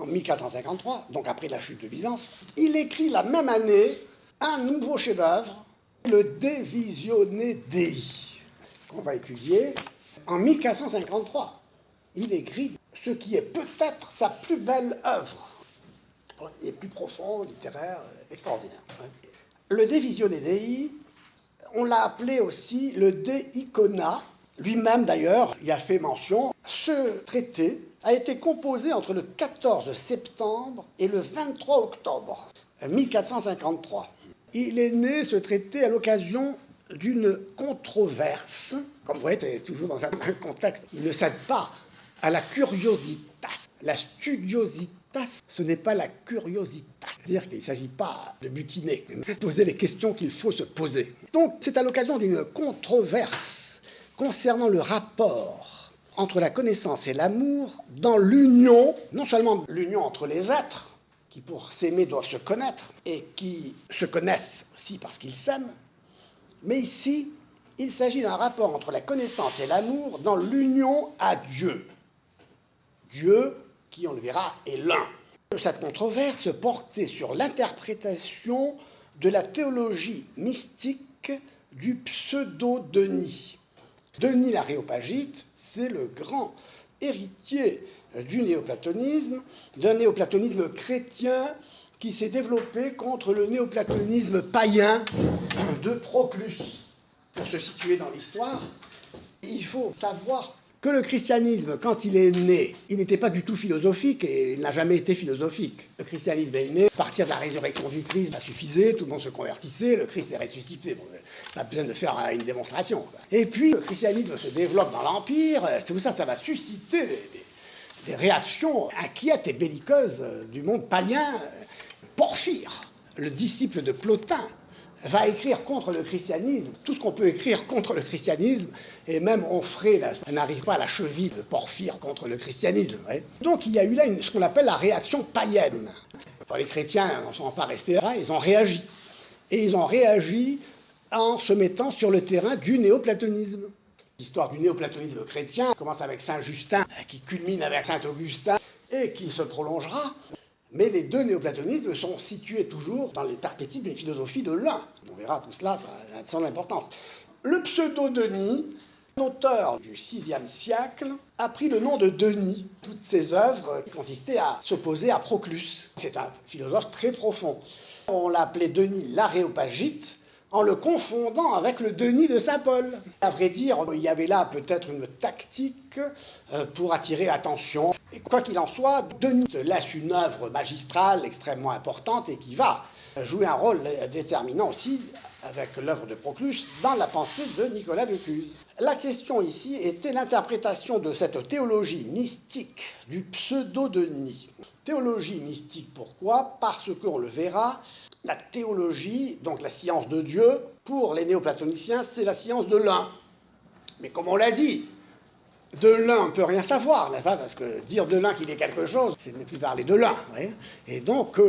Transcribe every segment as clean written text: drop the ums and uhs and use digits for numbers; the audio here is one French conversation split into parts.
en 1453, donc après la chute de Byzance, il écrit la même année un nouveau chef-d'œuvre, le De Visione Dei, qu'on va étudier en 1553. Il écrit ce qui est peut-être sa plus belle œuvre, et plus profond, littéraire, extraordinaire. Le De Visione Dei, on l'a appelé aussi le De Icona. Lui-même, d'ailleurs, y a fait mention. Ce traité a été composé entre le 14 septembre et le 23 octobre 1453. Il est né, ce traité, à l'occasion d'une controverse. Comme vous voyez, c'est toujours dans un contexte. Il ne cède pas à la curiositas. La studiositas, ce n'est pas la curiositas. C'est-à-dire qu'il ne s'agit pas de butiner, de poser les questions qu'il faut se poser. Donc, c'est à l'occasion d'une controverse concernant le rapport entre la connaissance et l'amour dans l'union, non seulement l'union entre les êtres, qui pour s'aimer doivent se connaître, et qui se connaissent aussi parce qu'ils s'aiment, mais ici, il s'agit d'un rapport entre la connaissance et l'amour dans l'union à Dieu. Dieu, qui, on le verra, est l'un. Cette controverse portait sur l'interprétation de la théologie mystique du pseudo-Denis. Denis l'Aréopagite, c'est le grand héritier du néoplatonisme, d'un néoplatonisme chrétien qui s'est développé contre le néoplatonisme païen de Proclus. Pour se situer dans l'histoire, il faut savoir que le christianisme, quand il est né, il n'était pas du tout philosophique et il n'a jamais été philosophique. Le christianisme est né, à partir de la résurrection du Christ, ça suffisait, tout le monde se convertissait, le Christ est ressuscité. Bon, pas besoin de faire une démonstration. Et puis, le christianisme se développe dans l'Empire, tout ça, ça va susciter des réactions inquiètes et belliqueuses du monde païen. Porphyre, le disciple de Plotin, va écrire contre le christianisme, tout ce qu'on peut écrire contre le christianisme, et même Onfrey n'arrive pas à la cheville de Porphyre contre le christianisme. Ouais. Donc il y a eu là ce qu'on appelle la réaction païenne. Alors, les chrétiens n'en sont pas restés là, ils ont réagi. Et ils ont réagi en se mettant sur le terrain du néoplatonisme. L'histoire du néoplatonisme chrétien commence avec Saint Justin, qui culmine avec Saint Augustin, et qui se prolongera. Mais les deux néoplatonismes sont situés toujours dans les perspectives d'une philosophie de l'un. On verra tout cela, ça a son importance. Le pseudo-Denis, auteur du VIe siècle, a pris le nom de Denis. Toutes ses œuvres consistaient à s'opposer à Proclus. C'est un philosophe très profond. On l'a appelé Denis l'Aréopagite, en le confondant avec le Denis de Saint-Paul. À vrai dire, il y avait là peut-être une tactique pour attirer l'attention. Et quoi qu'il en soit, Denis laisse une œuvre magistrale extrêmement importante et qui va jouer un rôle déterminant aussi avec l'œuvre de Proclus dans la pensée de Nicolas de Cuse. La question ici était l'interprétation de cette théologie mystique du pseudo-Denis. Théologie mystique, pourquoi ? Parce qu'on le verra, la théologie, donc la science de Dieu, pour les néoplatoniciens, c'est la science de l'un. Mais comme on l'a dit, de l'un, on ne peut rien savoir, n'est-ce pas ? Parce que dire de l'un qu'il est quelque chose, c'est ne plus parler de l'un. Oui. Et donc,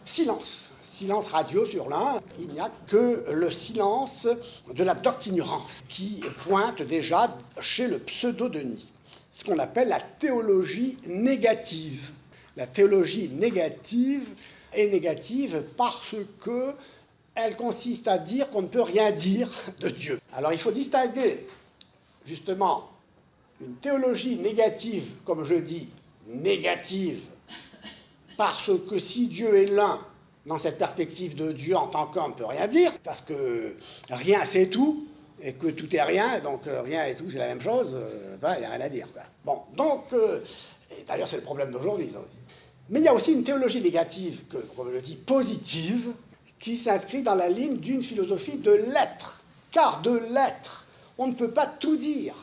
silence. Silence radio sur l'un. Il n'y a que le silence de la doctinurance qui pointe déjà chez le pseudo-Denis. Ce qu'on appelle la théologie négative. La théologie négative est négative parce qu'elle consiste à dire qu'on ne peut rien dire de Dieu. Alors il faut distinguer justement une théologie négative, comme je dis, négative, parce que si Dieu est l'un, dans cette perspective de Dieu en tant qu'un, on ne peut rien dire, parce que rien c'est tout, et que tout est rien, donc rien et tout c'est la même chose, il n'y a rien à dire. Bon, donc, et d'ailleurs c'est le problème d'aujourd'hui, ça aussi. Mais il y a aussi une théologie négative, comme je le dis, positive, qui s'inscrit dans la ligne d'une philosophie de l'être. Car de l'être, on ne peut pas tout dire.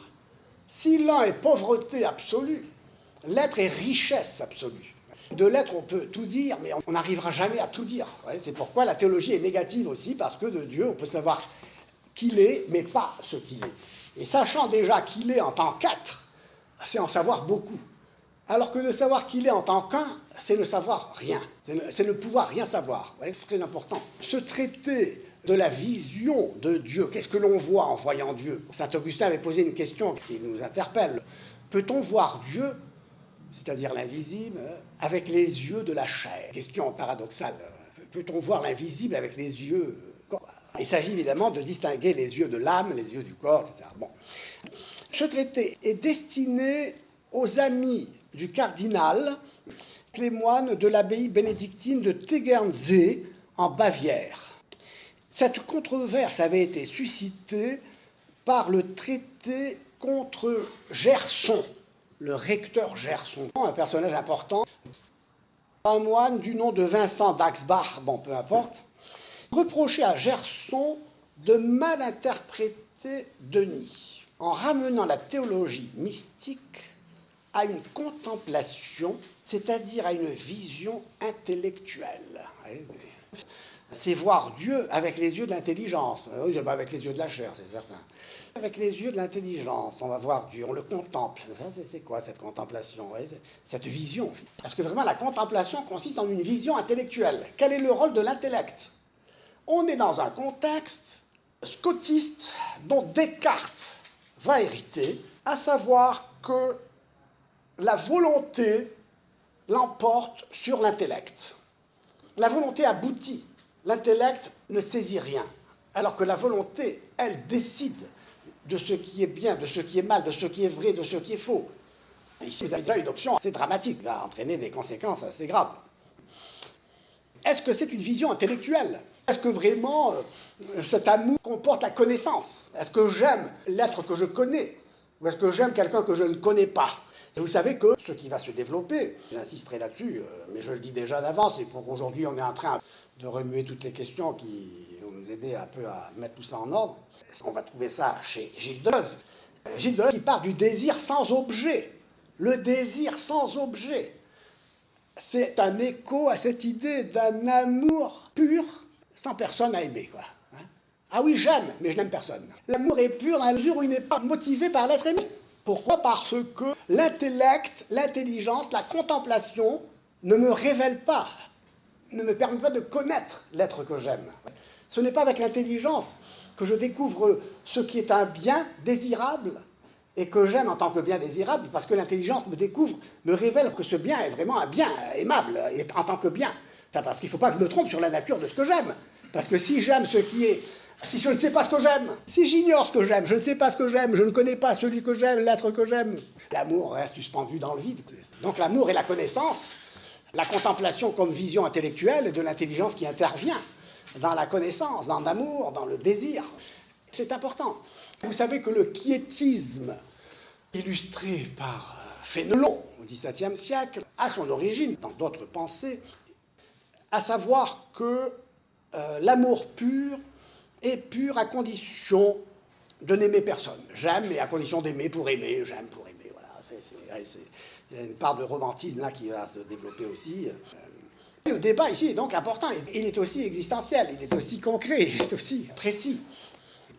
Si l'un est pauvreté absolue, l'être est richesse absolue. De l'être, on peut tout dire, mais on n'arrivera jamais à tout dire. C'est pourquoi la théologie est négative aussi, parce que de Dieu, on peut savoir qu'il est, mais pas ce qu'il est. Et sachant déjà qu'il est en tant qu'être, c'est en savoir beaucoup. Alors que de savoir qu'il est en tant qu'un, c'est ne savoir rien. C'est ne pouvoir rien savoir. C'est très important. Ce traité de la vision de Dieu, qu'est-ce que l'on voit en voyant Dieu ? Saint Augustin avait posé une question qui nous interpelle. Peut-on voir Dieu c'est-à-dire l'invisible, avec les yeux de la chair. Question paradoxale. Peut-on voir l'invisible avec les yeux du corps? Il s'agit évidemment de distinguer les yeux de l'âme, les yeux du corps, etc. Bon. Ce traité est destiné aux amis du cardinal, les moines de l'abbaye bénédictine de Tegernsee, en Bavière. Cette controverse avait été suscitée par le traité contre Gerson, le recteur Gerson, un personnage important, un moine du nom de Vincent d'Axbach, bon, peu importe, reprochait à Gerson de mal interpréter Denis, en ramenant la théologie mystique à une contemplation, c'est-à-dire à une vision intellectuelle. C'est voir Dieu avec les yeux de l'intelligence. Oui, avec les yeux de la chair, c'est certain. Avec les yeux de l'intelligence, on va voir Dieu, on le contemple. C'est quoi cette contemplation, cette vision? Parce que vraiment, la contemplation consiste en une vision intellectuelle. Quel est le rôle de l'intellect? On est dans un contexte scotiste dont Descartes va hériter, à savoir que la volonté l'emporte sur l'intellect. La volonté aboutit. L'intellect ne saisit rien. Alors que la volonté, elle décide de ce qui est bien, de ce qui est mal, de ce qui est vrai, de ce qui est faux. Ici, vous avez déjà une option assez dramatique, qui va entraîner des conséquences assez graves. Est-ce que c'est une vision intellectuelle? Est-ce que vraiment cet amour comporte la connaissance? Est-ce que j'aime l'être que je connais? Ou est-ce que j'aime quelqu'un que je ne connais pas? Et vous savez que ce qui va se développer, j'insisterai là-dessus, mais je le dis déjà d'avance, et pour aujourd'hui on est en train de remuer toutes les questions qui vont nous aider un peu à mettre tout ça en ordre. On va trouver ça chez Gilles Deleuze. Gilles Deleuze qui part du désir sans objet. Le désir sans objet. C'est un écho à cette idée d'un amour pur, sans personne à aimer, quoi. Ah oui, j'aime, mais je n'aime personne. L'amour est pur dans la mesure où il n'est pas motivé par l'être aimé. Pourquoi? Parce que l'intellect, l'intelligence, la contemplation ne me révèle pas, ne me permet pas de connaître l'être que j'aime. Ce n'est pas avec l'intelligence que je découvre ce qui est un bien désirable et que j'aime en tant que bien désirable, parce que l'intelligence me découvre, me révèle que ce bien est vraiment un bien aimable en tant que bien. C'est parce qu'il ne faut pas que je me trompe sur la nature de ce que j'aime. Parce que si j'aime ce qui est... Si je ne sais pas ce que j'aime, si j'ignore ce que j'aime, je ne sais pas ce que j'aime, je ne connais pas celui que j'aime, l'être que j'aime, l'amour reste suspendu dans le vide. Donc l'amour est la connaissance, la contemplation comme vision intellectuelle et de l'intelligence qui intervient dans la connaissance, dans l'amour, dans le désir. C'est important. Vous savez que le quiétisme, illustré par Fénelon au XVIIe siècle, a son origine dans d'autres pensées, à savoir que l'amour pur est pur à condition de n'aimer personne. J'aime, mais à condition d'aimer pour aimer, j'aime pour aimer. Voilà, il y a une part de romantisme là qui va se développer aussi. Le débat ici est donc important, il est aussi existentiel, il est aussi concret, il est aussi précis.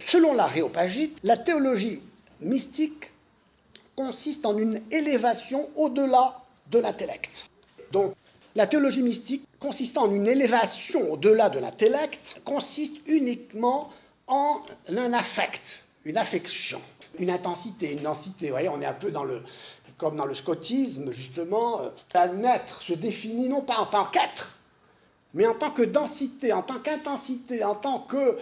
Selon l'Aréopagite, la théologie mystique consiste en une élévation au-delà de l'intellect. Donc, la théologie mystique, consistant en une élévation au-delà de l'intellect, consiste uniquement en un affect, une affection, une intensité, une densité. Vous voyez, on est un peu comme dans le scotisme, justement. Un être se définit non pas en tant qu'être, mais en tant que densité, en tant qu'intensité, en tant que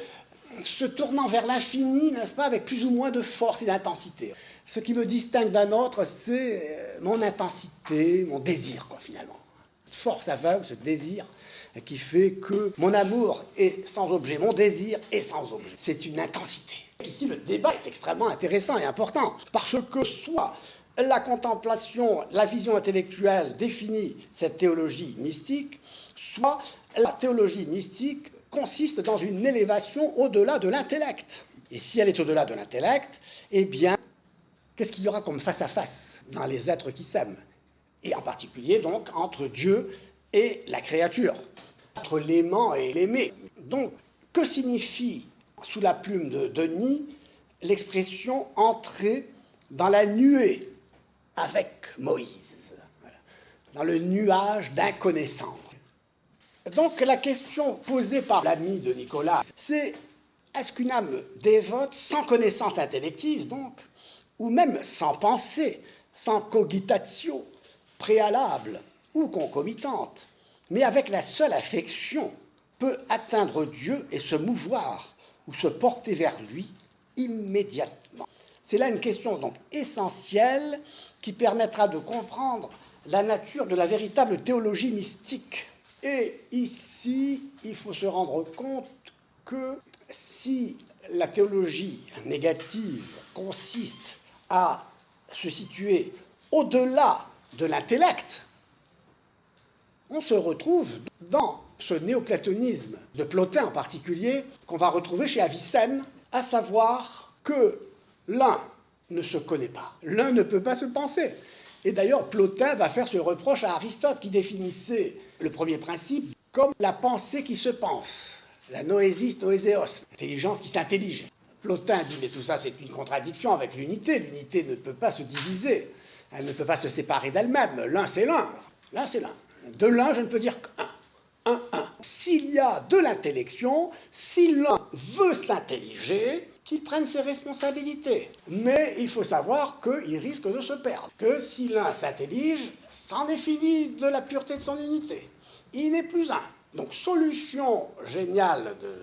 se tournant vers l'infini, n'est-ce pas, avec plus ou moins de force et d'intensité. Ce qui me distingue d'un autre, c'est mon intensité, mon désir, quoi, finalement. Force aveugle, ce désir qui fait que mon amour est sans objet, mon désir est sans objet. C'est une intensité. Ici, le débat est extrêmement intéressant et important, parce que soit la contemplation, la vision intellectuelle définit cette théologie mystique, soit la théologie mystique consiste dans une élévation au-delà de l'intellect. Et si elle est au-delà de l'intellect, eh bien, qu'est-ce qu'il y aura comme face-à-face dans les êtres qui s'aiment? Et en particulier, donc, entre Dieu et la créature, entre l'aimant et l'aimé. Donc, que signifie, sous la plume de Denis, l'expression « entrer dans la nuée avec Moïse », dans le nuage d'inconnaissance. Donc, la question posée par l'ami de Nicolas, c'est est-ce qu'une âme dévote, sans connaissance intellective, donc, ou même sans pensée, sans cogitatio, préalable ou concomitante, mais avec la seule affection, peut atteindre Dieu et se mouvoir ou se porter vers lui immédiatement. C'est là une question donc essentielle qui permettra de comprendre la nature de la véritable théologie mystique. Et ici, il faut se rendre compte que si la théologie négative consiste à se situer au-delà de l'intellect, on se retrouve dans ce néoplatonisme de Plotin en particulier, qu'on va retrouver chez Avicenne, à savoir que l'un ne se connaît pas, l'un ne peut pas se penser. Et d'ailleurs, Plotin va faire ce reproche à Aristote, qui définissait le premier principe comme la pensée qui se pense, la noesis noéséos, l'intelligence qui s'intellige. Plotin dit, mais tout ça c'est une contradiction avec l'unité, l'unité ne peut pas se diviser, elle ne peut pas se séparer d'elle-même, l'un c'est l'un, l'un c'est l'un. De l'un, je ne peux dire qu'un. Un. S'il y a de l'intellection, si l'un veut s'intelliger, qu'il prenne ses responsabilités. Mais il faut savoir qu'il risque de se perdre. Que si l'un s'intellige, c'en est fini de la pureté de son unité. Il n'est plus un. Donc, solution géniale de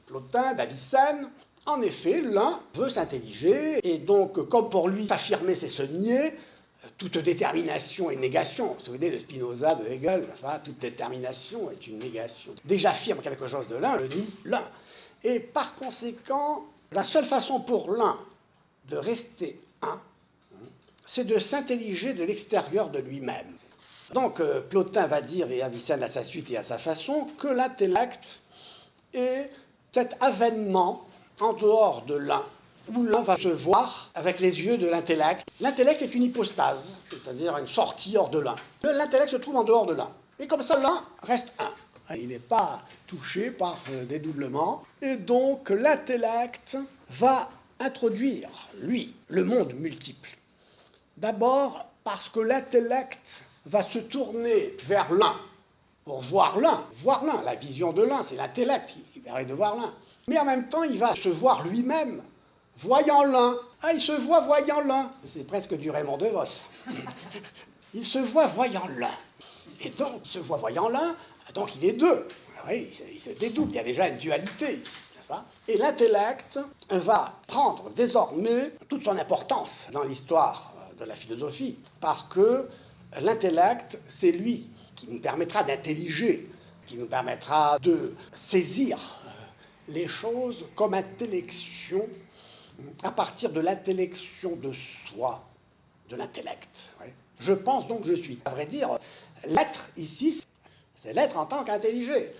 Plotin, d'Avicenne, en effet, l'un veut s'intelliger, et donc, comme pour lui, s'affirmer, c'est se nier. Toute détermination est négation. Vous vous souvenez de Spinoza, de Hegel, enfin, toute détermination est une négation. Dès que j'affirme quelque chose de l'un, je nie l'un. Et par conséquent, la seule façon pour l'un de rester un, c'est de s'intelliger de l'extérieur de lui-même. Donc Plotin va dire, et Avicenne à sa suite et à sa façon, que l'intellect est cet avènement en dehors de l'un, où l'un va se voir avec les yeux de l'intellect. L'intellect est une hypostase, c'est-à-dire une sortie hors de l'un. L'intellect se trouve en dehors de l'un. Et comme ça, l'un reste un. Il n'est pas touché par dédoublement. Et donc, l'intellect va introduire, lui, le monde multiple. D'abord, parce que l'intellect va se tourner vers l'un, pour voir l'un. La vision de l'un, c'est l'intellect qui permet de voir l'un. Mais en même temps, il va se voir lui-même, voyant l'un. Ah, il se voit voyant l'un. C'est presque du Raymond DeVos. Il se voit voyant l'un. Et donc, il se voit voyant l'un, donc il est deux. Oui, il se dédouble, il y a déjà une dualité ici, n'est-ce pas ? Et l'intellect va prendre désormais toute son importance dans l'histoire de la philosophie, parce que l'intellect, c'est lui qui nous permettra d'intelliger, qui nous permettra de saisir les choses comme intellection à partir de l'intellection de soi, de l'intellect. Oui. Je pense donc je suis. À vrai dire, l'être ici, c'est l'être en tant qu'intelligé.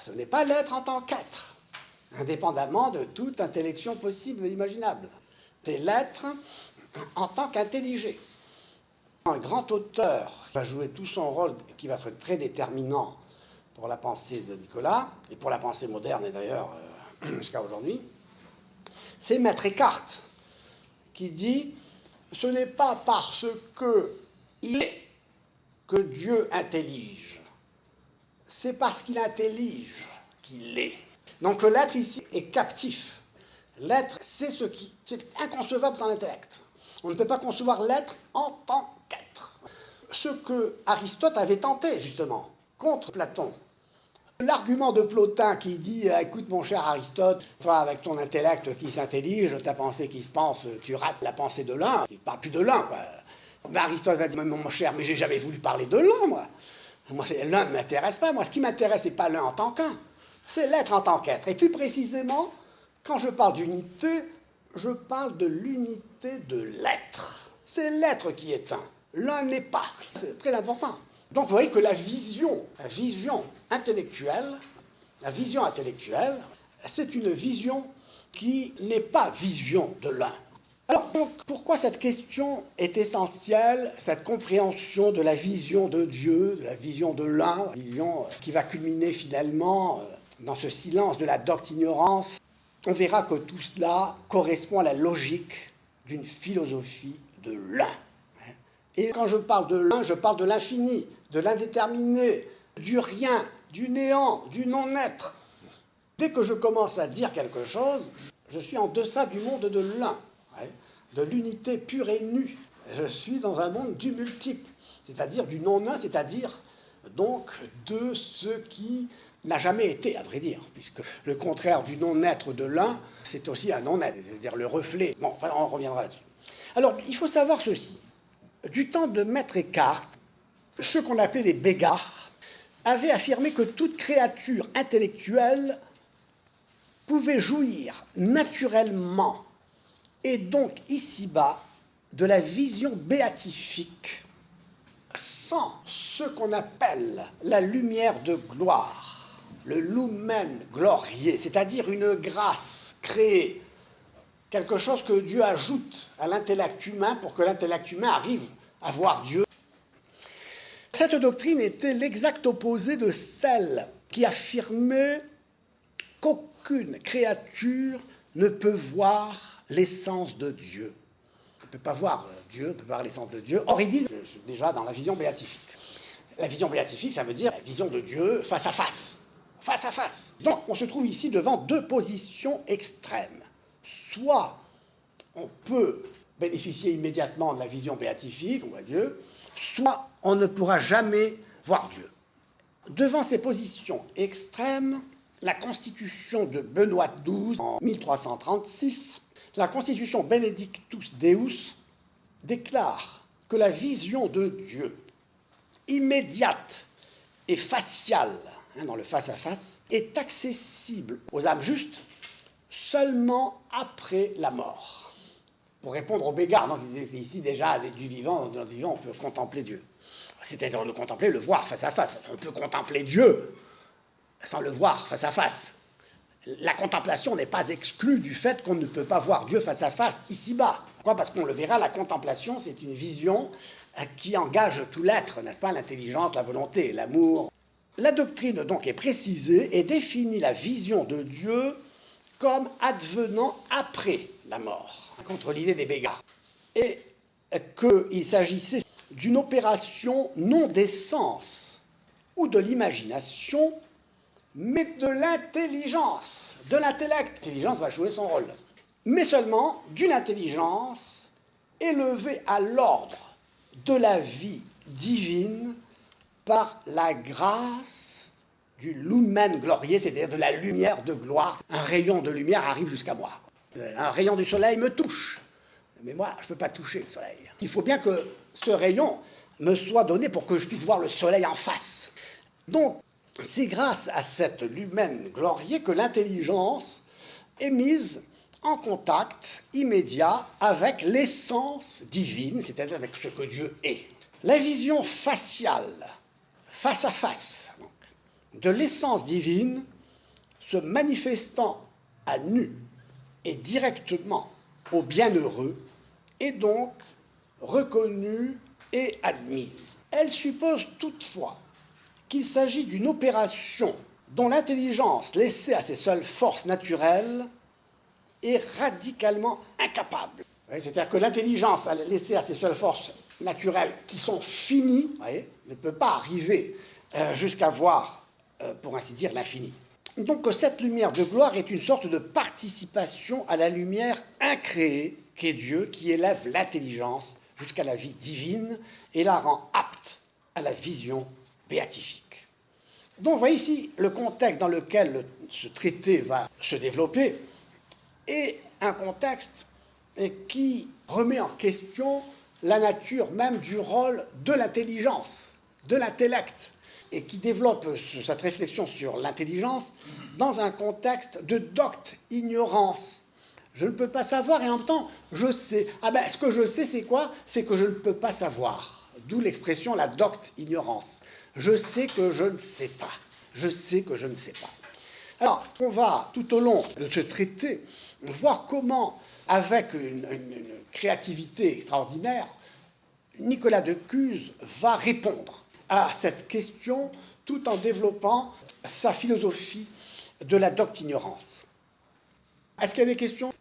Ce n'est pas l'être en tant qu'être, indépendamment de toute intellection possible et imaginable. C'est l'être en tant qu'intelligé. Un grand auteur qui va jouer tout son rôle, qui va être très déterminant pour la pensée de Nicolas, et pour la pensée moderne, et d'ailleurs jusqu'à aujourd'hui, c'est Maître Eckhart, qui dit « Ce n'est pas parce qu'il est que Dieu intellige, c'est parce qu'il intellige qu'il est. » Donc l'être ici est captif. L'être, c'est c'est inconcevable sans l'intellect. On ne peut pas concevoir l'être en tant qu'être. Ce que Aristote avait tenté, justement, contre Platon. L'argument de Plotin qui dit « Écoute, mon cher Aristote, toi, avec ton intellect qui s'intellige, ta pensée qui se pense, tu rates la pensée de l'un. Il ne parle plus de l'un, quoi. » Mais Aristote va dire « Mon cher, mais j'ai jamais voulu parler de l'un, moi. Moi, l'un ne m'intéresse pas. Moi, ce qui m'intéresse, c'est pas l'un en tant qu'un. C'est l'être en tant qu'être. Et plus précisément, quand je parle d'unité, je parle de l'unité de l'être. C'est l'être qui est un. L'un n'est pas. C'est très important. Donc vous voyez que la vision intellectuelle, c'est une vision qui n'est pas vision de l'un. Alors donc, pourquoi cette question est essentielle, cette compréhension de la vision de Dieu, de la vision de l'un, vision qui va culminer finalement dans ce silence de la docte ignorance? On verra que tout cela correspond à la logique d'une philosophie de l'un. Et quand je parle de l'un, je parle de l'infini, de l'indéterminé, du rien, du néant, du non-être. Dès que je commence à dire quelque chose, je suis en deçà du monde de l'un, de l'unité pure et nue. Je suis dans un monde du multiple. c'est-à-dire du non-un, c'est-à-dire donc de ce qui n'a jamais été, à vrai dire, puisque le contraire du non-être de l'un, c'est aussi un non-être, c'est-à-dire le reflet. Bon, enfin, on reviendra là-dessus. Alors, il faut savoir ceci. Du temps de Maître Eckhart, ceux qu'on appelait les Bégards avaient affirmé que toute créature intellectuelle pouvait jouir naturellement, et donc ici-bas, de la vision béatifique, sans ce qu'on appelle la lumière de gloire, le lumen gloriae, c'est-à-dire une grâce créée, quelque chose que Dieu ajoute à l'intellect humain pour que l'intellect humain arrive à voir Dieu. Cette doctrine était l'exact opposé de celle qui affirmait qu'aucune créature ne peut voir l'essence de Dieu. On ne peut pas voir Dieu, on ne peut pas voir l'essence de Dieu. Or, ils disent, déjà dans la vision béatifique. La vision béatifique, ça veut dire la vision de Dieu face à face. Face à face. Donc, on se trouve ici devant deux positions extrêmes. Soit on peut bénéficier immédiatement de la vision béatifique, on voit Dieu, soit on ne pourra jamais voir Dieu. Devant ces positions extrêmes, la constitution de Benoît XII en 1336, la constitution Benedictus Deus déclare que la vision de Dieu, immédiate et faciale, dans le face-à-face, est accessible aux âmes justes seulement après la mort. Pour répondre aux Bégards, donc ici déjà, du vivant, dans le vivant, on peut contempler Dieu. C'est-à-dire le contempler, le voir face à face. On peut contempler Dieu sans le voir face à face. La contemplation n'est pas exclue du fait qu'on ne peut pas voir Dieu face à face ici-bas. Pourquoi ? Parce qu'on le verra, la contemplation, c'est une vision qui engage tout l'être, n'est-ce pas ? L'intelligence, la volonté, l'amour. La doctrine donc est précisée et définit la vision de Dieu comme advenant après la mort, contre l'idée des Bégards. Et qu'il s'agissait d'une opération non des sens ou de l'imagination, mais de l'intelligence, de l'intellect. L'intelligence va jouer son rôle. Mais seulement d'une intelligence élevée à l'ordre de la vie divine par la grâce du lumen gloriae, c'est-à-dire de la lumière de gloire. Un rayon de lumière arrive jusqu'à moi. Un rayon du soleil me touche. Mais moi, je ne peux pas toucher le soleil. Il faut bien que ce rayon me soit donné pour que je puisse voir le soleil en face. Donc, c'est grâce à cette lumen gloriae que l'intelligence est mise en contact immédiat avec l'essence divine, c'est-à-dire avec ce que Dieu est. La vision faciale, face à face, donc, de l'essence divine se manifestant à nu et directement au bienheureux est donc reconnue et admise. Elle suppose toutefois qu'il s'agit d'une opération dont l'intelligence, laissée à ses seules forces naturelles, est radicalement incapable. C'est-à-dire que l'intelligence, laissée à ses seules forces naturelles, qui sont finies, ne peut pas arriver jusqu'à voir, pour ainsi dire, l'infini. Donc cette lumière de gloire est une sorte de participation à la lumière incréée qu'est Dieu, qui élève l'intelligence jusqu'à la vie divine et la rend apte à la vision béatifique. Donc vous voyez ici le contexte dans lequel ce traité va se développer est un contexte qui remet en question la nature même du rôle de l'intelligence, de l'intellect, et qui développe cette réflexion sur l'intelligence dans un contexte de docte ignorance. Je ne peux pas savoir et en même temps, je sais. Ah ben, ce que je sais, c'est quoi ? C'est que je ne peux pas savoir. D'où l'expression la docte ignorance. Je sais que je ne sais pas. Je sais que je ne sais pas. Alors, on va, tout au long de ce traité, voir comment, avec une créativité extraordinaire, Nicolas de Cuse va répondre à cette question tout en développant sa philosophie de la docte ignorance. Est-ce qu'il y a des questions ?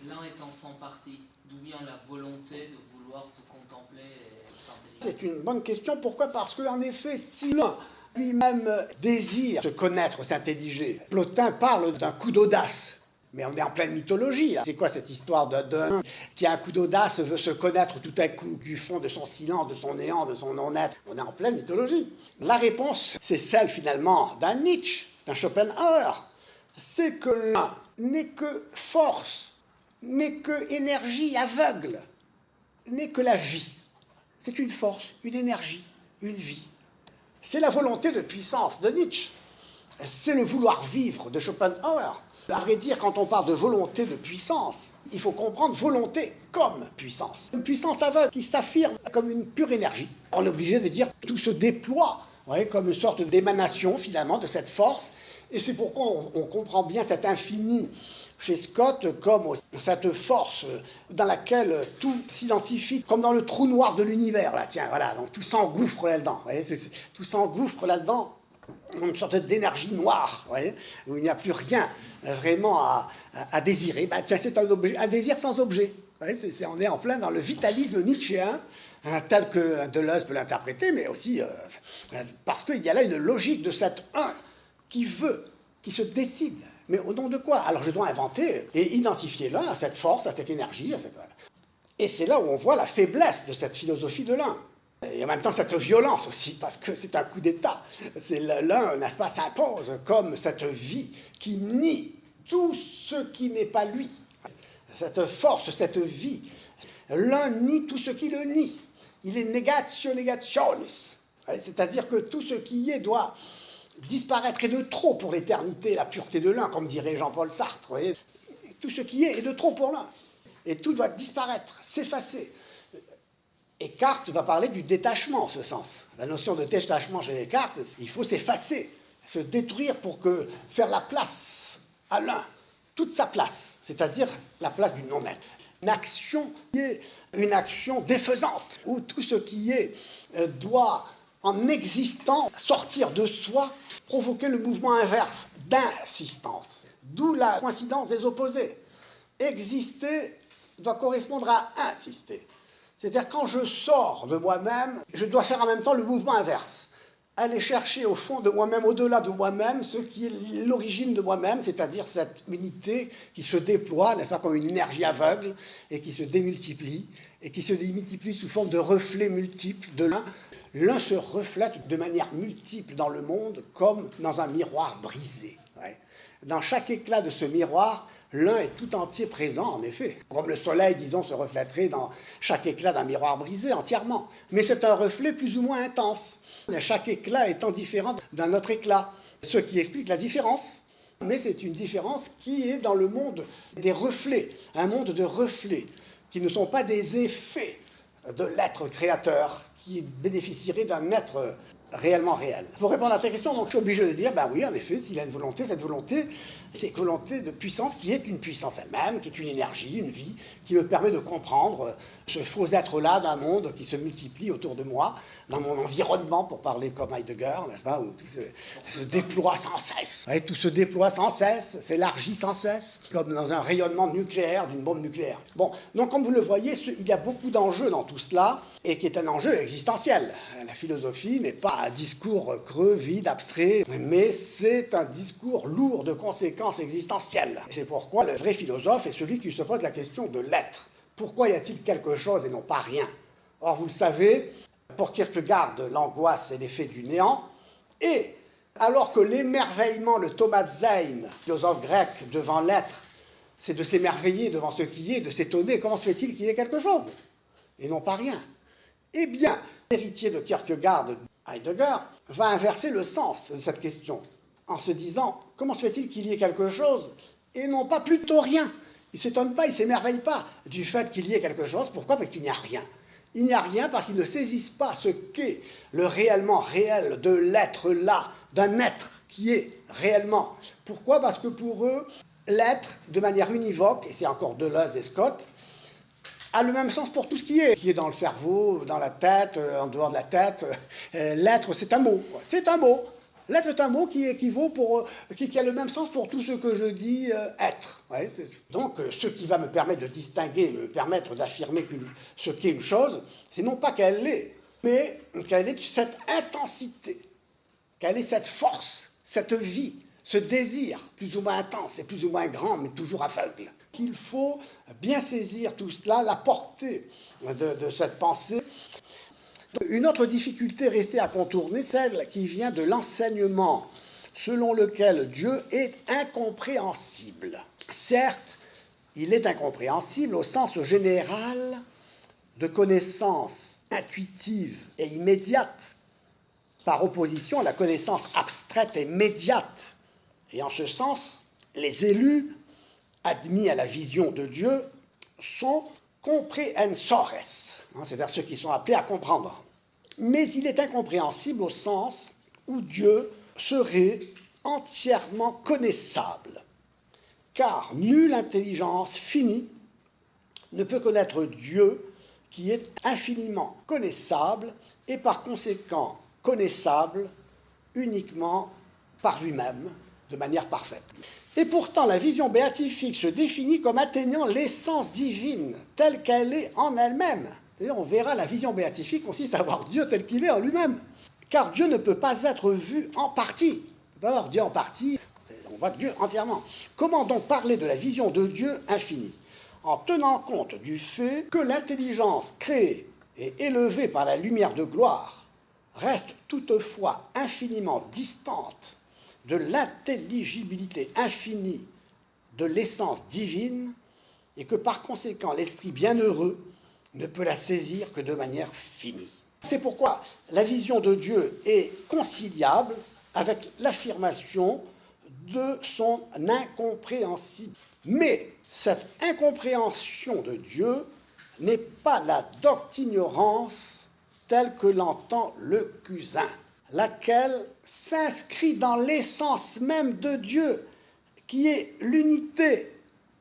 L'un étant sans parti, d'où vient la volonté de vouloir se contempler et s'intelligenter ? C'est une bonne question. Pourquoi ? Parce qu'en effet, si l'un lui-même désire se connaître, s'intelliger, Plotin parle d'un coup d'audace. Mais on est en pleine mythologie, là. C'est quoi cette histoire d'un qui a un coup d'audace, veut se connaître tout à coup du fond de son silence, de son néant, de son non-être? On est en pleine mythologie. La réponse, c'est celle finalement d'un Nietzsche, d'un Schopenhauer. C'est que l'un n'est que force, n'est que énergie aveugle, n'est que la vie. C'est une force, une énergie, une vie. C'est la volonté de puissance de Nietzsche. C'est le vouloir vivre de Schopenhauer. À vrai dire, quand on parle de volonté de puissance, il faut comprendre volonté comme puissance. Une puissance aveugle qui s'affirme comme une pure énergie. On est obligé de dire que tout se déploie, comme une sorte d'émanation finalement de cette force. Et c'est pourquoi on comprend bien cet infini chez Scott comme cette force dans laquelle tout s'identifie, comme dans le trou noir de l'univers. Là, tiens, voilà, donc tout s'engouffre là-dedans. Tout s'engouffre là-dedans. Une sorte d'énergie noire, où il n'y a plus rien vraiment à désirer. Ben, tiens, c'est un désir sans objet. On est en plein dans le vitalisme nietzschéen, tel que Deleuze peut l'interpréter, mais aussi parce qu'il y a là une logique de cet un qui veut, qui se décide. Mais au nom de quoi? Alors je dois inventer et identifier l'un à cette force, à cette énergie. Et c'est là où on voit la faiblesse de cette philosophie de l'un. Et en même temps, cette violence aussi, parce que c'est un coup d'État. C'est l'un, n'est-ce pas, s'impose comme cette vie qui nie tout ce qui n'est pas lui. Cette force, cette vie. L'un nie tout ce qui le nie. Il est negatio negationis. C'est-à-dire que tout ce qui est doit disparaître, et de trop pour l'éternité, la pureté de l'un, comme dirait Jean-Paul Sartre. Tout ce qui est de trop pour l'un. Et tout doit disparaître, s'effacer. Et Descartes va parler du détachement en ce sens. La notion de détachement chez Descartes, il faut s'effacer, se détruire pour faire la place à l'un, toute sa place, c'est-à-dire la place du non-être. Une action qui est une action défaisante, où tout ce qui est doit, en existant, sortir de soi, provoquer le mouvement inverse d'insistance. D'où la coïncidence des opposés. Exister doit correspondre à insister. C'est-à-dire quand je sors de moi-même, je dois faire en même temps le mouvement inverse. Aller chercher au fond de moi-même, au-delà de moi-même, ce qui est l'origine de moi-même, c'est-à-dire cette unité qui se déploie, n'est-ce pas, comme une énergie aveugle, et qui se démultiplie, et qui se démultiplie sous forme de reflets multiples de l'un. L'un se reflète de manière multiple dans le monde, comme dans un miroir brisé. Dans chaque éclat de ce miroir, l'un est tout entier présent, en effet. Comme le soleil, disons, se reflèterait dans chaque éclat d'un miroir brisé entièrement. Mais c'est un reflet plus ou moins intense. Chaque éclat étant différent d'un autre éclat. Ce qui explique la différence. Mais c'est une différence qui est dans le monde des reflets. Un monde de reflets qui ne sont pas des effets de l'être créateur qui bénéficierait d'un être réellement réel. Pour répondre à ta question, donc, je suis obligé de dire, ben oui, en effet, s'il a une volonté, cette volonté, c'est une volonté de puissance qui est une puissance elle-même, qui est une énergie, une vie, qui me permet de comprendre ce faux être-là d'un monde qui se multiplie autour de moi, dans mon environnement, pour parler comme Heidegger, n'est-ce pas, où tout se déploie sans cesse. Ouais, tout se déploie sans cesse, s'élargit sans cesse, comme dans un rayonnement nucléaire, d'une bombe nucléaire. Bon, donc comme vous le voyez, il y a beaucoup d'enjeux dans tout cela, et qui est un enjeu existentiel. La philosophie n'est pas un discours creux, vide, abstrait, mais c'est un discours lourd de conséquences existentielles. C'est pourquoi le vrai philosophe est celui qui se pose la question de l'être. Pourquoi y a-t-il quelque chose et non pas rien? Or, vous le savez, pour Kierkegaard, l'angoisse est l'effet du néant, et alors que l'émerveillement, le Thomazein, philosophe grec, devant l'être, c'est de s'émerveiller devant ce qui est, de s'étonner, comment se fait-il qu'il y ait quelque chose, et non pas rien? Eh bien, l'héritier de Kierkegaard, Heidegger, va inverser le sens de cette question, en se disant, comment se fait-il qu'il y ait quelque chose, et non pas plutôt rien? Il ne s'étonne pas, il ne s'émerveille pas du fait qu'il y ait quelque chose. Pourquoi? Parce qu'il n'y a rien. Il n'y a rien parce qu'ils ne saisissent pas ce qu'est le réellement réel de l'être là, d'un être qui est réellement. Pourquoi? Parce que pour eux, l'être, de manière univoque, et c'est encore Deleuze et Scott, a le même sens pour tout ce qui est dans le cerveau, dans la tête, en dehors de la tête. L'être, c'est un mot. C'est un mot. L'être est un mot qui équivaut qui a le même sens pour tout ce que je dis être. Ouais, donc, ce qui va me permettre de distinguer, me permettre d'affirmer ce qu'est une chose, c'est non pas qu'elle l'est, mais qu'elle ait cette intensité, qu'elle ait cette force, cette vie, ce désir plus ou moins intense et plus ou moins grand, mais toujours aveugle. Il faut bien saisir tout cela, la portée de cette pensée. Une autre difficulté restée à contourner, celle qui vient de l'enseignement selon lequel Dieu est incompréhensible. Certes, il est incompréhensible au sens général de connaissance intuitive et immédiate, par opposition à la connaissance abstraite et médiate. Et en ce sens, les élus, admis à la vision de Dieu, sont comprehensores, c'est-à-dire ceux qui sont appelés à comprendre. Mais il est incompréhensible au sens où Dieu serait entièrement connaissable, car nulle intelligence finie ne peut connaître Dieu qui est infiniment connaissable et par conséquent connaissable uniquement par lui-même, de manière parfaite. Et pourtant, la vision béatifique se définit comme atteignant l'essence divine telle qu'elle est en elle-même. D'ailleurs, on verra, la vision béatifique consiste à voir Dieu tel qu'il est en lui-même. Car Dieu ne peut pas être vu en partie. On peut pas voir Dieu en partie, on voit Dieu entièrement. Comment donc parler de la vision de Dieu infinie? En tenant compte du fait que l'intelligence créée et élevée par la lumière de gloire reste toutefois infiniment distante de l'intelligibilité infinie de l'essence divine, et que par conséquent l'esprit bienheureux ne peut la saisir que de manière finie. C'est pourquoi la vision de Dieu est conciliable avec l'affirmation de son incompréhensible. Mais cette incompréhension de Dieu n'est pas la doctignorance telle que l'entend le Cusin, laquelle s'inscrit dans l'essence même de Dieu, qui est l'unité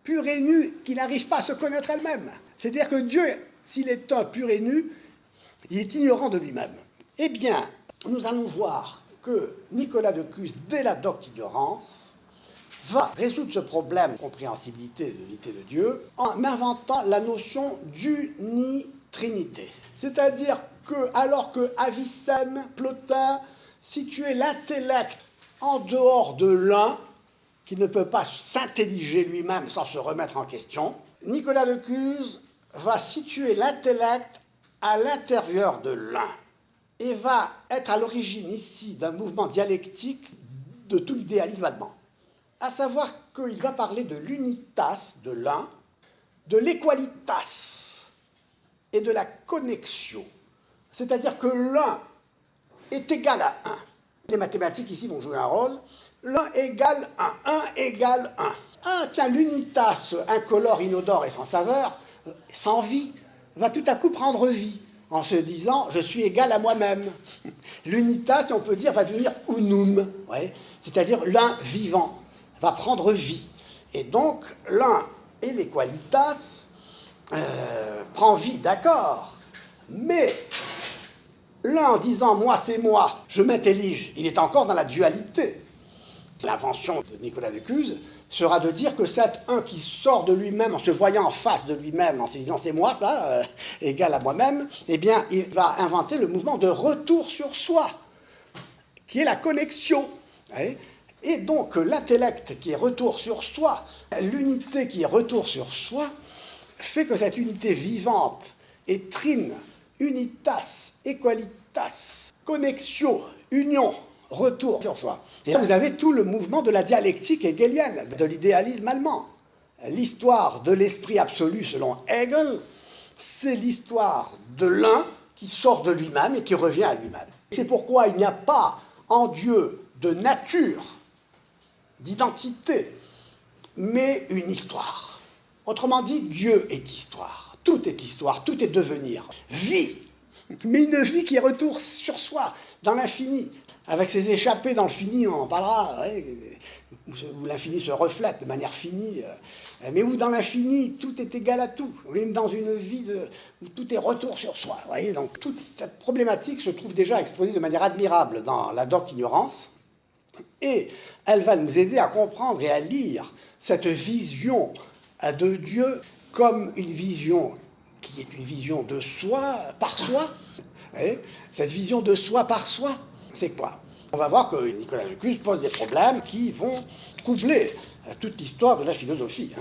pure et nue, qui n'arrive pas à se connaître elle-même. C'est-à-dire que Dieu, s'il est un pur et nu, il est ignorant de lui-même. Eh bien, nous allons voir que Nicolas de Cuse, dès la doctignorance, va résoudre ce problème de compréhensibilité de l'unité de Dieu en inventant la notion d'unitrinité. C'est-à-dire que, alors que Avicenne, Plotin situaient l'intellect en dehors de l'un, qui ne peut pas s'intelliger lui-même sans se remettre en question, Nicolas de Cuse va situer l'intellect à l'intérieur de l'un et va être à l'origine ici d'un mouvement dialectique de tout l'idéalisme allemand. À savoir qu'il va parler de l'unitas de l'un, de l'équalitas et de la connexion. C'est-à-dire que l'un est égal à 1. Les mathématiques ici vont jouer un rôle. L'un égale 1, 1 égale 1. Ah tiens, l'unitas incolore, inodore et sans saveur, sans vie, va tout à coup prendre vie, en se disant « je suis égal à moi-même ». L'unitas, on peut dire, va devenir unum, ouais, c'est-à-dire l'un vivant, va prendre vie. Et donc, l'un et l'équalitas prend vie, d'accord, mais l'un en disant « moi, c'est moi, je m'intellige », il est encore dans la dualité. L'invention de Nicolas de Cuse sera de dire que cet un qui sort de lui-même en se voyant en face de lui-même, en se disant « c'est moi, ça, égal à moi-même », eh bien, il va inventer le mouvement de retour sur soi, qui est la connexion. Ouais. Et donc, l'intellect qui est retour sur soi, l'unité qui est retour sur soi, fait que cette unité vivante est trine, unitas, equalitas, connexion, union, retour sur soi. Et là, vous avez tout le mouvement de la dialectique hegelienne, de l'idéalisme allemand. L'histoire de l'esprit absolu, selon Hegel, c'est l'histoire de l'un qui sort de lui-même et qui revient à lui-même. C'est pourquoi il n'y a pas en Dieu de nature, d'identité, mais une histoire. Autrement dit, Dieu est histoire, tout est devenir. Vie, mais une vie qui retourne sur soi, dans l'infini. Avec ses échappées dans le fini, on en parlera, où l'infini se reflète de manière finie, mais où dans l'infini, tout est égal à tout, même dans une vie où tout est retour sur soi. Vous voyez, donc toute cette problématique se trouve déjà exposée de manière admirable dans la doctignorance, et elle va nous aider à comprendre et à lire cette vision de Dieu comme une vision qui est une vision de soi, par soi. Vous voyez, cette vision de soi par soi, c'est quoi? On va voir que Nicolas Lucus pose des problèmes qui vont troubler toute l'histoire de la philosophie.